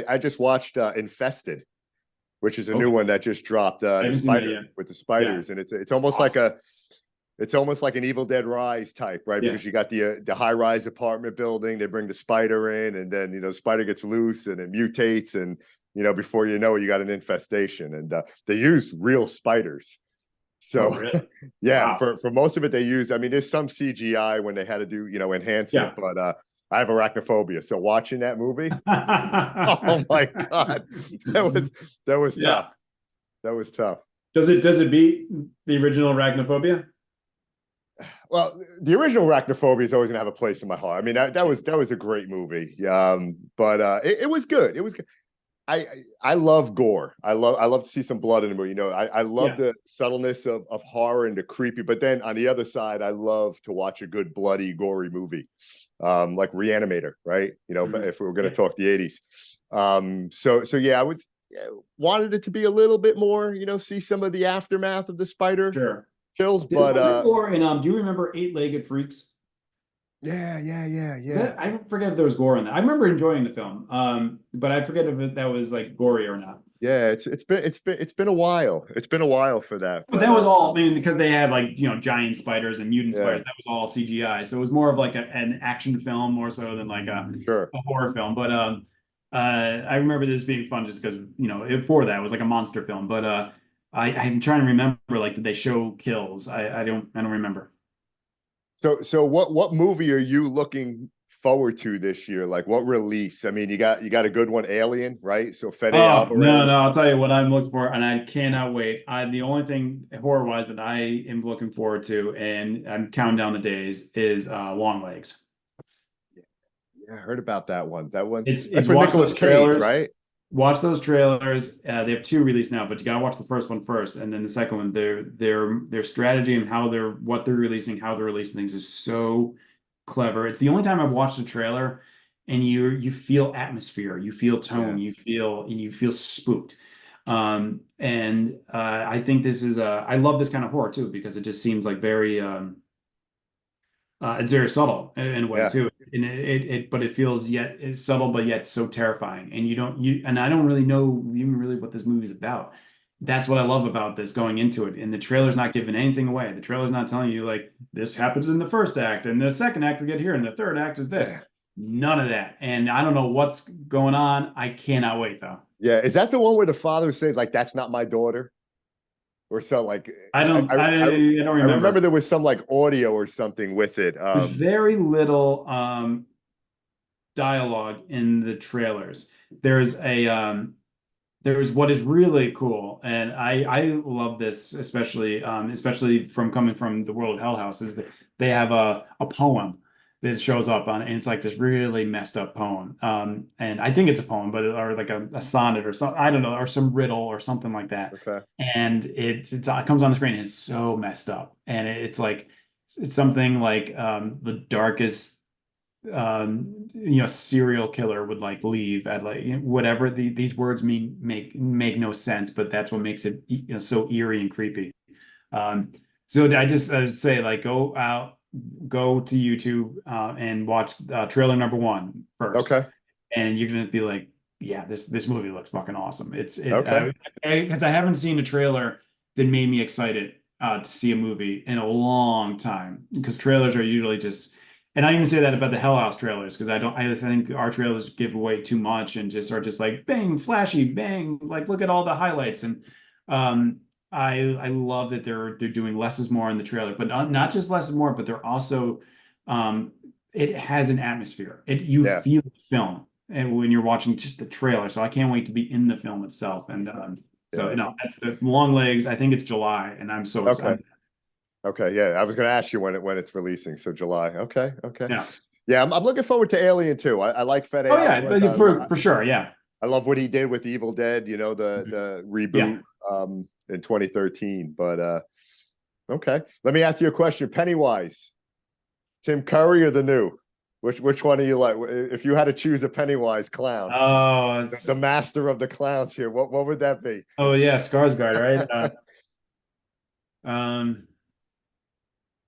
I just watched Infested, which is a new Okay, one that just dropped. I The haven't seen that spider yet. with the Yeah, spiders, and it's almost like awesome. an Evil Dead Rise type, right? Yeah. Because you got the high rise apartment building. They bring the spider in, and then the spider gets loose and it mutates, and before you know it, you got an infestation. And they used real spiders. Oh, So really? yeah, Wow. for most of it they used. I mean, there's some CGI when they had to do enhance it, Yeah. but I have arachnophobia, so watching that movie, oh my god, that was Yeah. tough. That was tough. Does it beat the original Arachnophobia? Well, the original Arachnophobia is always gonna have a place in my heart. I mean, that was a great movie. But it was good. It was good. I love gore. I love to see some blood in the movie. You know, I love Yeah. the subtleness of horror and the creepy. But then on the other side, I love to watch a good bloody, gory movie, like Reanimator, right? You know, but if we were going Yeah. to talk the '80s, so yeah, I would wanted it to be a little bit more. You know, see some of the aftermath of the spider Sure. kills, Was there but gore in do you remember Eight-Legged Freaks? yeah. I forget if there was gore in that. I remember enjoying the film. But I forget if that was like gory or not. Yeah, it's been a while. It's been a while for that, But but that was all, I mean, because they had like, giant spiders and mutant yeah, spiders. That was all CGI. So it was more of like an action film more so than like sure. a horror film. But I remember this being fun just because, for that it was like a monster film. But I'm trying to remember, like, did they show kills? I don't remember. So what movie are you looking forward to this year? Like what release? I mean, you got a good one, Alien, right? So Fede Oh, no, Alvarez. no, I'll tell you what I'm looking for, and I cannot wait. The only thing horror-wise that I am looking forward to, and I'm counting down the days, is Long Legs. Yeah, I heard about that one. That one. It's That's with watch Nicolas those Cage, trailers. right? Watch those trailers. They have two released now, but you gotta watch the first one first, and then the second one. Their strategy and what they're releasing, how they're releasing things is so clever. It's the only time I've watched a trailer, and you feel atmosphere, you feel tone, Yeah. you feel spooked. And I think this is I love this kind of horror too because it just seems like very it's very subtle in a way Yeah. too, and but it feels yet it's subtle, but yet so terrifying. And and I don't really know even really what this movie is about. That's what I love about this going into it. And the trailer's not giving anything away. The trailer's not telling you like this happens in the first act, and the second act we get here, and the third act is this. Yeah. None of that. And I don't know what's going on. I cannot wait though. Yeah. Is that the one where the father says like that's not my daughter? Or so like I don't I, I don't I remember remember. there was some like audio or something with it. There's very little dialogue in the trailers. There's what is really cool, and I love this, especially from coming from the world of Hell House, is that they have a poem that shows up on, and it's like this really messed up poem. And I think it's a poem, but or like a sonnet or something, I don't know, or some riddle or something like that. Okay. And it comes on the screen and it's so messed up, and it's like it's something like the darkest serial killer would like leave at like whatever these words mean make no sense, but that's what makes it so eerie and creepy. So I'd say like go to YouTube and watch trailer number one first, Okay. and you're gonna be like, yeah, this movie looks fucking awesome. Okay. Because I haven't seen a trailer that made me excited to see a movie in a long time, because trailers are usually just. And I even say that about the Hell House trailers because I think our trailers give away too much and just are just like bang, flashy, bang, like look at all the highlights. And I love that they're doing less is more in the trailer, but not just less is more, but they're also it has an atmosphere. You Yeah. feel the film and when you're watching just the trailer. So I can't wait to be in the film itself. And so Yeah. that's the Long Legs. I think it's July, and I'm so Okay. excited. Okay, yeah, I was going to ask you when it's releasing. So July. Okay, okay. Yeah. Yeah, I'm looking forward to Alien too. I like Fede Oh yeah, Alvarez. for sure. Yeah. I love what he did with Evil Dead. You know the Yeah. reboot in 2013. But okay, let me ask you a question. Pennywise, Tim Curry or the new? Which one do you like? If you had to choose a Pennywise clown, Oh, the master of the clowns here, what would that be? yeah, Skarsgård, right? Um,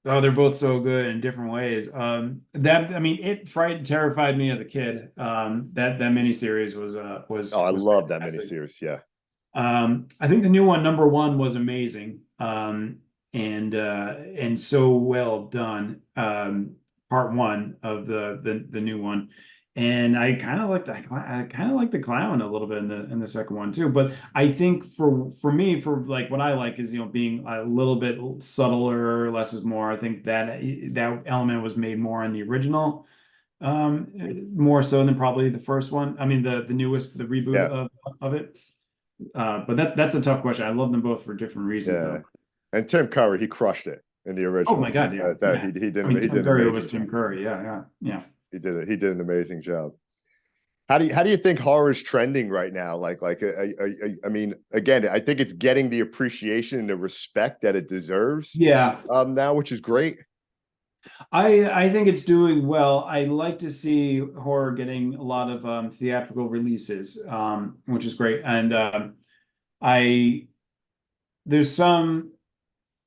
oh, they're both so good in different ways. I mean, it terrified me as a kid. That miniseries Oh, I was love that fantastic. miniseries. Yeah. I think the new one, number one, was amazing. And so well done. Part one of the new one. And I kind of like the clown a little bit in the second one too. But I think for me, for like what I like is being a little bit subtler, less is more. I think that element was made more in the original, more so than probably the first one. I mean the newest, the reboot Yeah. of it. But that's a tough question. I love them both for different reasons Yeah. though. And Tim Curry, he crushed it. in the Oh my original. God, yeah, That yeah. I mean, he Tim did an Curry was amazing Tim job. Curry. Yeah, yeah, yeah. He did an amazing job. How do you think horror is trending right now? I mean, again, I think it's getting the appreciation and the respect that it deserves Yeah, now, which is great. I think it's doing well. I like to see horror getting a lot of theatrical releases, which is great. And I there's some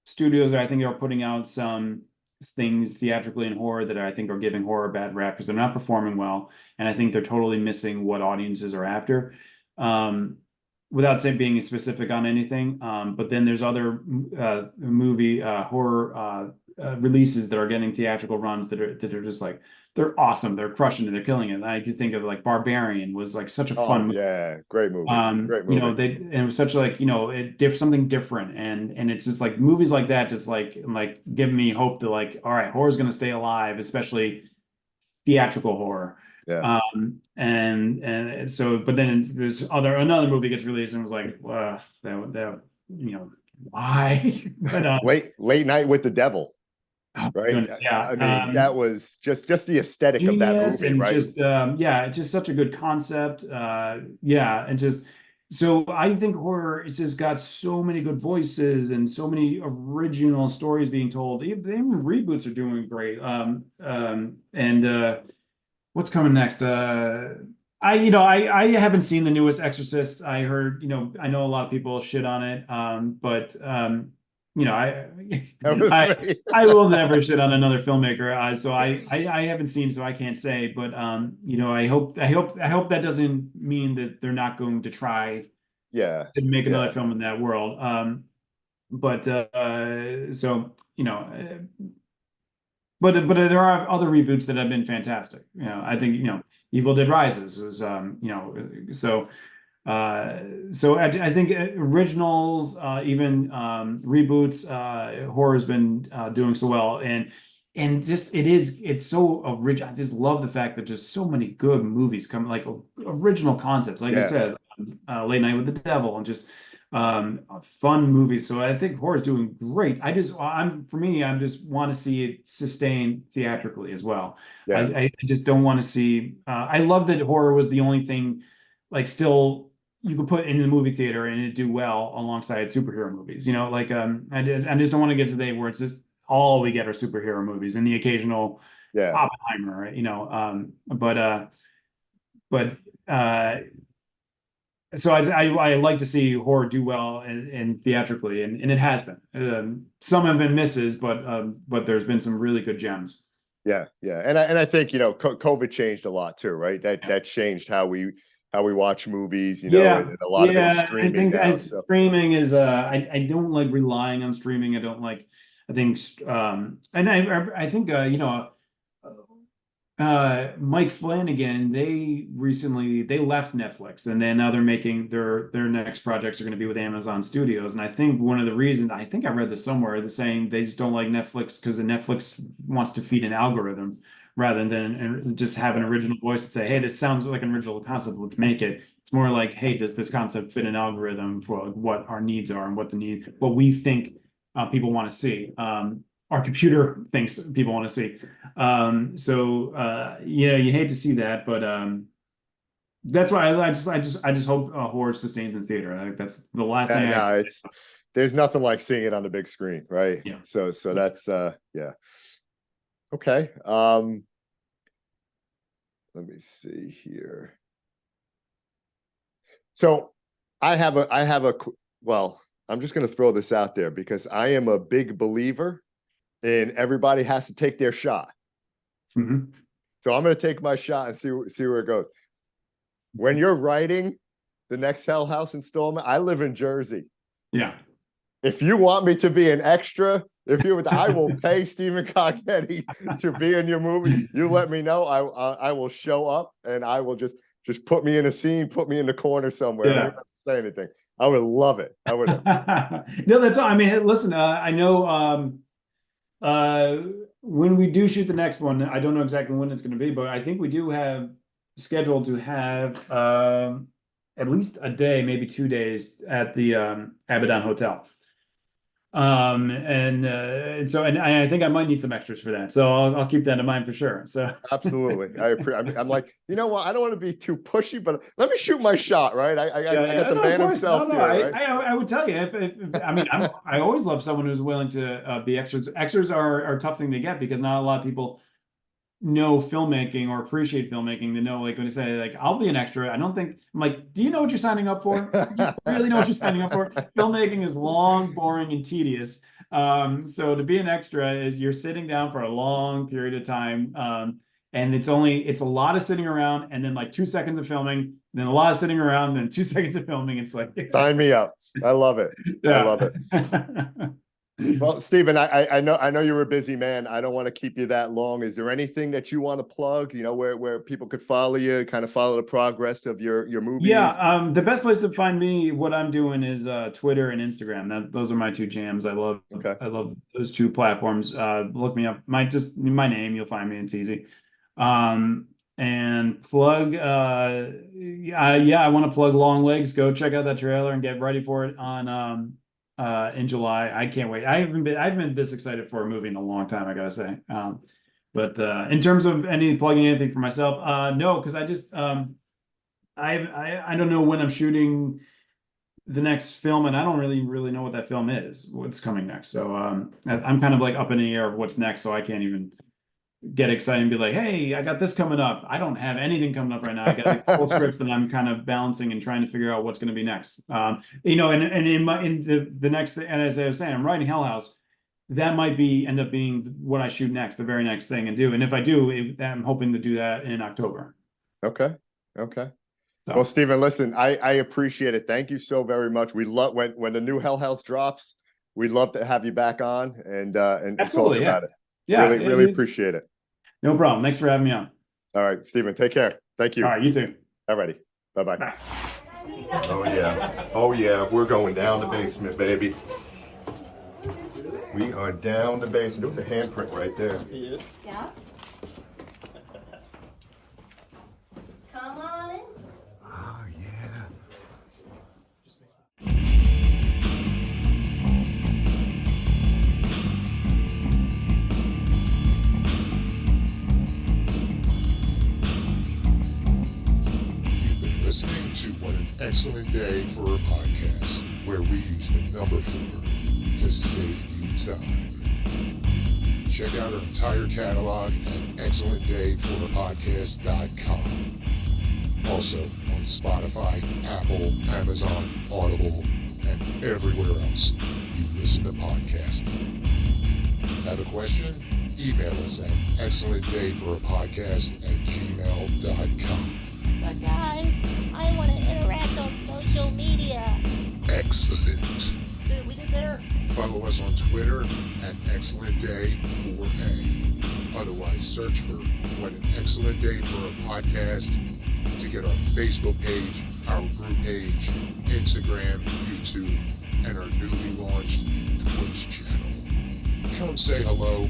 studios that I think are putting out some things theatrically in horror that I think are giving horror a bad rap because they're not performing well, and I think they're totally missing what audiences are after. Um, Without saying being specific on anything, but then there's other movie horror releases that are getting theatrical runs that are just like they're awesome, they're crushing it, they're killing it. I could think of like Barbarian was like such a Oh fun yeah, great movie, great you know, movie. they and it was such like, you know, something different, and it's just like movies like that just like give me hope that like, all right, horror's gonna stay alive, especially theatrical horror. Yeah. And so, but then there's another movie gets released and was like, that you know, why? But Late Night with the Devil, oh my right? goodness, yeah. I mean, that was just the aesthetic of that Genius, movie, and right? just yeah, it's just such a good concept. Yeah, and just so I think horror, it's just got so many good voices and so many original stories being told. Even reboots are doing great. And what's coming next? I haven't seen the newest Exorcist. I heard, I know a lot of people shit on it, but you know, I That was I me. I will never shit on another filmmaker. So I haven't seen, so I can't say. But I hope that doesn't mean that they're not going to try Yeah, to make another yeah, film in that world. But so but there are other reboots that have been fantastic. I think Evil Dead Rises was so I think originals, even reboots, horror has been doing so well, and just it's so original. I just love the fact that just so many good movies come, like original concepts, like I yeah, said, Late Night with the Devil, and just fun movies. So I think horror is doing great. For me, I just want to see it sustain theatrically as well. yeah, I just don't want to see. I love that horror was the only thing, like, still you could put in the movie theater and it do well alongside superhero movies. Like I just don't want to get to the day where it's just all we get are superhero movies and the occasional yeah, Oppenheimer, right? But uh so I like to see horror do well in theatrically, and it has been. Some have been misses, but there's been some really good gems. yeah, yeah. And I think COVID changed a lot too, right? That changed how we watch movies, Yeah, and a lot of it is yeah. I streaming think now. So streaming is I don't like relying on streaming. I don't like. I think and I think Mike Flanagan, they left Netflix, and then now they're making their next projects are going to be with Amazon Studios. And I think one of the reasons, I think I read this somewhere, they're saying they just don't like Netflix because the Netflix wants to feed an algorithm rather than just have an original voice and say, hey, this sounds like an original concept, let's make it. It's more like, hey, does this concept fit an algorithm for what our needs are and what we think people want to see. Our computer thinks people want to see. You hate to see that, but that's why I just hope horror sustains in theater. I think that's the last thing I no, it's there's nothing like seeing it on the big screen, right? yeah. So that's yeah. Okay. Let me see here. So well, I'm just going to throw this out there because I am a big believer in everybody has to take their shot. Mhm. So I'm going to take my shot and see where it goes. When you're writing the next Hell House installment, I live in Jersey. Yeah. If you want me to be an extra, I will pay Stephen Cognetti to be in your movie. You let me know. I will show up and I will just put me in a scene, put me in the corner somewhere. I don't Yeah. even have to say anything. I would love it. I would. No, that's all. I mean, listen, I know uh when we do shoot the next one, I don't know exactly when it's going to be, but I think we do have scheduled to have at least a day, maybe 2 days at the Abaddon Hotel. And so and I think I might need some extras for that, so I'll keep that in mind for sure. So Absolutely. I'm like, you know what? I don't want to be too pushy, but let me shoot my shot, right? I got the No, of man course. himself No, here, right? I would tell you I mean, I always love someone who's willing to be extras. Extras are a tough thing to get because not a lot of people know filmmaking or appreciate filmmaking. They know, like when you say like I'll be an extra, I don't think I'm like, do you know what you're signing up for? Do you really know what you're signing up for? Filmmaking is long, boring, and tedious. So to be an extra is you're sitting down for a long period of time. And it's a lot of sitting around and then like 2 seconds of filming, then a lot of sitting around, then 2 seconds of filming. It's like Sign me up. I love it. I love it. Well, Stephen, I know you're a busy man. I don't want to keep you that long. Is there anything that you want to plug, where people could follow you, kind of follow the progress of your movies? Yeah, the best place to find me, what I'm doing is Twitter and Instagram. Those are my two jams. Okay. I love those two platforms. Look me up. My name, you'll find me. It's easy. And plug I want to plug Long Legs. Go check out that trailer and get ready for it on in July. I can't wait. I've been this excited for a movie in a long time, I gotta say. But in terms of plugging anything for myself, no, because I just I don't know when I'm shooting the next film, and I don't really know what that film is, what's coming next. So I'm kind of like up in the air of what's next, so I can't even get excited and be like, hey, I got this coming up. I don't have anything coming up right now. I got a couple scripts that I'm kind of balancing and trying to figure out what's going to be next. And in the next thing, and as I was saying, I'm writing Hell House. That might end up being what I shoot next, the very next thing, and do. And if I do, I'm hoping to do that in October. Okay. Well, Stephen, listen, I appreciate it. Thank you so very much. We love when the new Hell House drops. We'd love to have you back on and Absolutely, talk about it. Yeah, really appreciate it. No problem. Thanks for having me on. All right, Stephen, take care. Thank you. All right, you too. All righty. Bye-bye. Bye. Oh yeah. We're going down the basement, baby. We are down the basement. There was a handprint right there. Yeah. Come on in. Oh yeah. Listening to What an Excellent Day for a Podcast, where we use the number 4 to save you time. Check out our entire catalog at excellentdayforapodcast.com. Also on Spotify, Apple, Amazon, Audible, and everywhere else you listen to podcasts. Have a question? Email us at excellentdayforapodcast@gmail.com. But guys, I want to interact on social media. Excellent. Dude, we did there. Follow us on Twitter at ExcellentDay4A. Otherwise, search for What an Excellent Day for a Podcast to get our Facebook page, our group page, Instagram, YouTube, and our newly launched Twitch channel. Come say hello,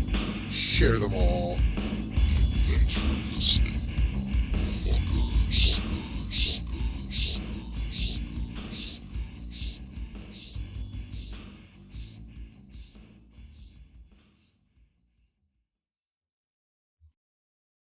share them all,